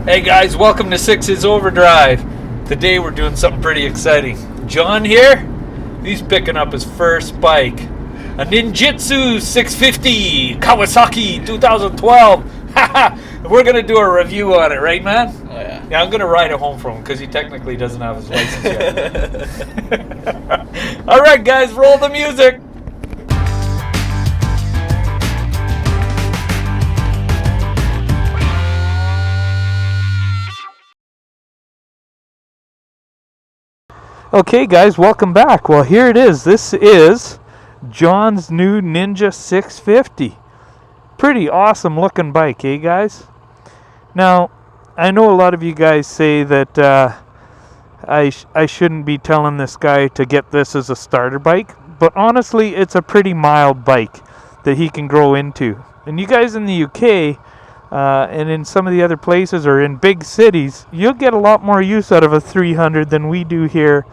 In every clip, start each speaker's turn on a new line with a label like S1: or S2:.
S1: Hey guys, welcome to Six's Overdrive. Today we're doing something pretty exciting. John here, he's picking up his first bike. A Ninjitsu 650 Kawasaki 2012. We're going to do a review on it, right man?
S2: Oh yeah.
S1: Yeah, I'm going to ride it home from him because he technically doesn't have his license yet. Alright guys, roll the music. Okay guys, welcome back. Well, here it is. This is John's new Ninja 650. Pretty awesome looking bike, eh guys? Now, I know a lot of you guys say that I shouldn't be telling this guy to get this as a starter bike, but honestly, it's a pretty mild bike that he can grow into. And you guys in the UK and in some of the other places or in big cities, you'll get a lot more use out of a 300 than we do here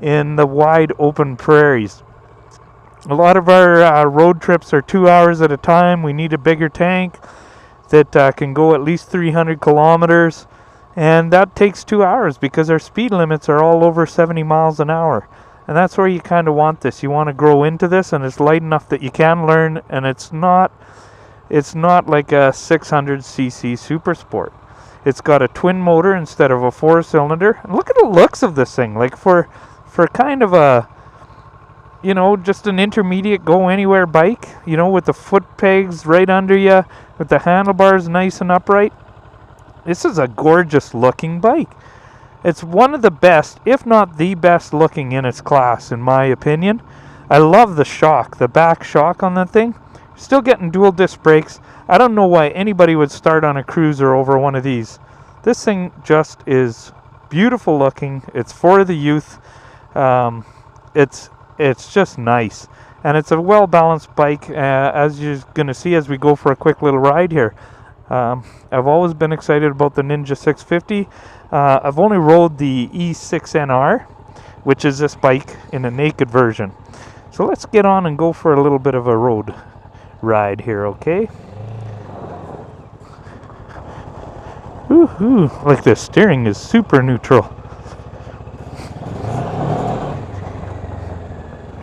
S1: in the wide open prairies. A lot of our road trips are 2 hours at a time. We need a bigger tank that can go at least 300 kilometers, and that takes 2 hours because our speed limits are all over 70 miles an hour. And that's where you kind of want this. You want to grow into this, and it's light enough that you can learn, and it's not like a 600cc Super Sport. It's got a twin motor instead of a 4-cylinder. And look at the looks of this thing. Like for kind of a, just an intermediate go anywhere bike, with the foot pegs right under you, with the handlebars nice and upright. This is a gorgeous looking bike. It's one of the best, if not the best looking in its class, in my opinion. I love the shock, the back shock on that thing. Still getting dual disc brakes. I don't know why anybody would start on a cruiser over one of these. This thing just is beautiful looking. It's for the youth. It's just nice, and it's a well balanced bike, as you're going to see as we go for a quick little ride here. I've always been excited about the Ninja 650. I've only rode the E6NR, which is this bike in a naked version. So let's get on and go for a little bit of a road ride here, okay? Woohoo! Like the steering is super neutral.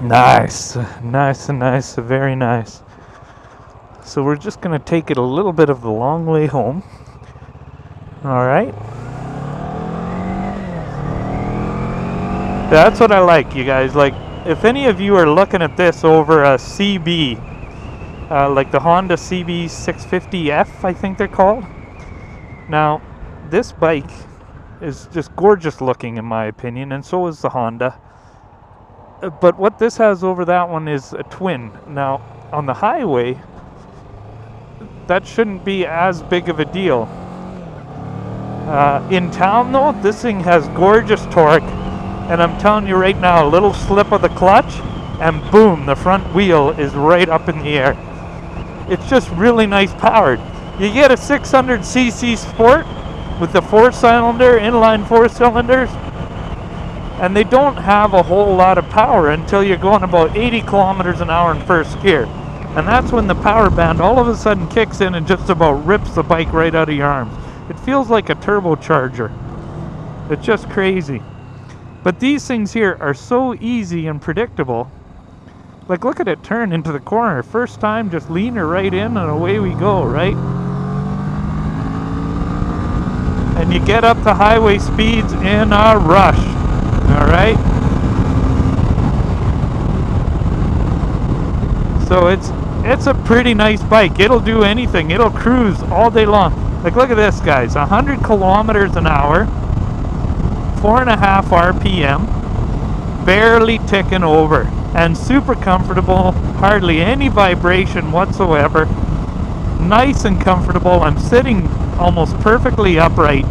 S1: Nice, very nice. So we're just going to take it a little bit of the long way home. Alright. That's what I like, you guys. Like, if any of you are looking at this over a CB, like the Honda CB 650F, I think they're called. Now, this bike is just gorgeous looking in my opinion, and so is the Honda. But what this has over that one is a twin. Now, on the highway, that shouldn't be as big of a deal. In town, though, this thing has gorgeous torque. And I'm telling you right now, a little slip of the clutch, and boom, the front wheel is right up in the air. It's just really nice powered. You get a 600cc Sport with the 4-cylinder, inline 4-cylinders, and they don't have a whole lot of power until you're going about 80 kilometers an hour in first gear. And that's when the power band all of a sudden kicks in and just about rips the bike right out of your arms. It feels like a turbocharger. It's just crazy. But these things here are so easy and predictable. Like, look at it turn into the corner. First time, just lean her right in and away we go, right? And you get up to highway speeds in a rush. Alright? So it's a pretty nice bike. It'll do anything. It'll cruise all day long. Like, look at this, guys. 100 kilometers an hour, 4.5 RPM, barely ticking over, and super comfortable. Hardly any vibration whatsoever. Nice and comfortable. I'm sitting almost perfectly upright.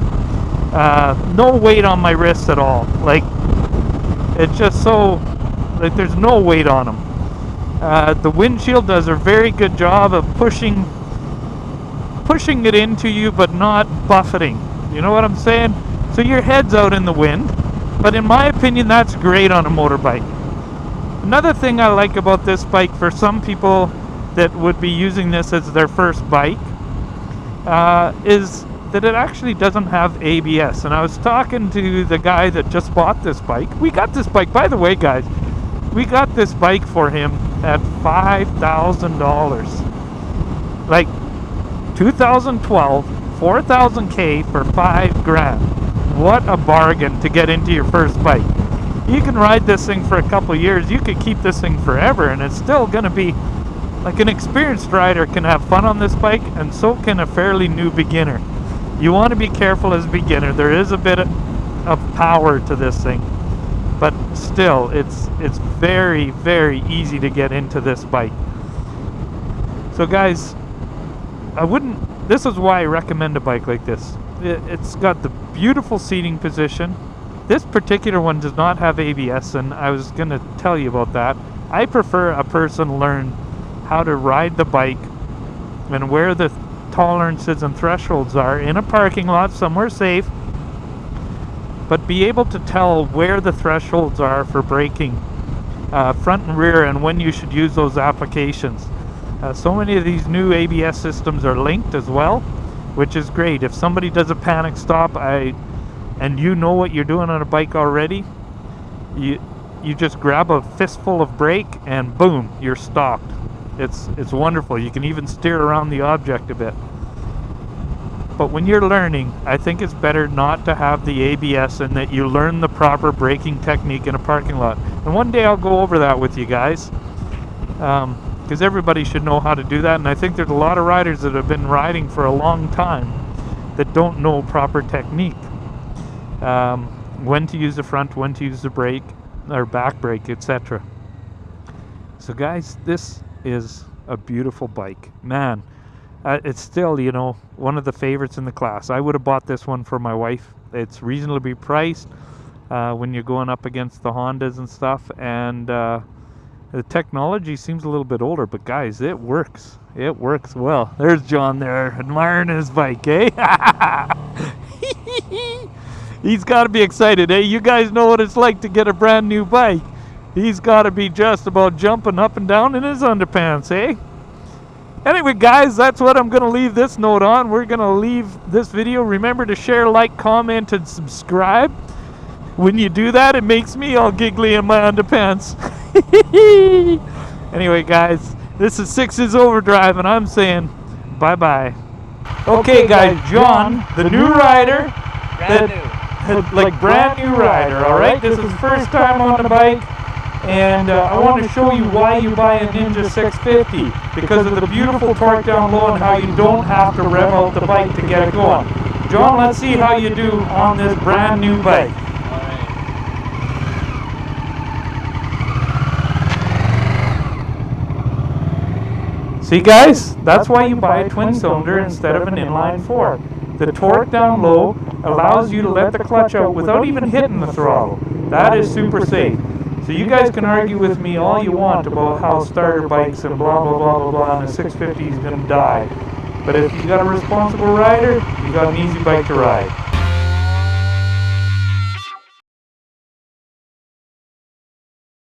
S1: No weight on my wrists at all. Like, it's just so, like, there's no weight on them. The windshield does a very good job of pushing it into you, but not buffeting. You know what I'm saying? So your head's out in the wind, but in my opinion, that's great on a motorbike. Another thing I like about this bike, for some people that would be using this as their first bike, is that it actually doesn't have ABS. And I was talking to the guy that just bought this bike. We got this bike, by the way, guys, we got this bike for him at $5,000. Like 2012, 4,000K for $5,000. What a bargain to get into your first bike. You can ride this thing for a couple of years. You could keep this thing forever, and it's still going to be like an experienced rider can have fun on this bike, and so can a fairly new beginner. You want to be careful as a beginner. There is a bit of power to this thing, but still, it's very, very easy to get into this bike. So guys, this is why I recommend a bike like this. It's got the beautiful seating position. This particular one does not have ABS, and I was going to tell you about that. I prefer a person learn how to ride the bike and where the tolerances and thresholds are in a parking lot somewhere safe, but be able to tell where the thresholds are for braking, front and rear, and when you should use those applications. So many of these new ABS systems are linked as well, which is great. If somebody does a panic stop and you know what you're doing on a bike already, you just grab a fistful of brake and boom, you're stopped. It's wonderful. You can even steer around the object a bit. But when you're learning, I think it's better not to have the ABS, and that you learn the proper braking technique in a parking lot. And one day I'll go over that with you guys, because everybody should know how to do that. And I think there's a lot of riders that have been riding for a long time that don't know proper technique. When to use the front, when to use the brake or back brake, etc. So guys, this is a beautiful bike, man. It's still, you know, one of the favorites in the class. I would have bought this one for my wife. It's reasonably priced when you're going up against the Hondas and stuff, and the technology seems a little bit older, but guys, it works. It works well. There's John there admiring his bike, eh? He's got to be excited, eh? You guys know what it's like to get a brand new bike. He's got to be just about jumping up and down in his underpants, eh? Anyway, guys, that's what I'm going to leave this note on. We're going to leave this video. Remember to share, like, comment, and subscribe. When you do that, it makes me all giggly in my underpants. Anyway, guys, this is Six's Overdrive, and I'm saying bye-bye. Okay, guys, John, the new rider, brand new rider, all right? This is first time on the bike. And I want to show you why you buy a Ninja 650, because of the beautiful torque down low and how you don't have to rev out the bike to get it going. John, let's see how you do on this brand new bike. See guys, that's why you buy a twin cylinder instead of an inline four. The torque down low allows you to let the clutch out without even hitting the throttle. That is super safe. So you guys can argue with me all you want about how starter bikes and blah blah blah blah blah and a 650 is going to die. But if you got a responsible rider, you got an easy bike to ride.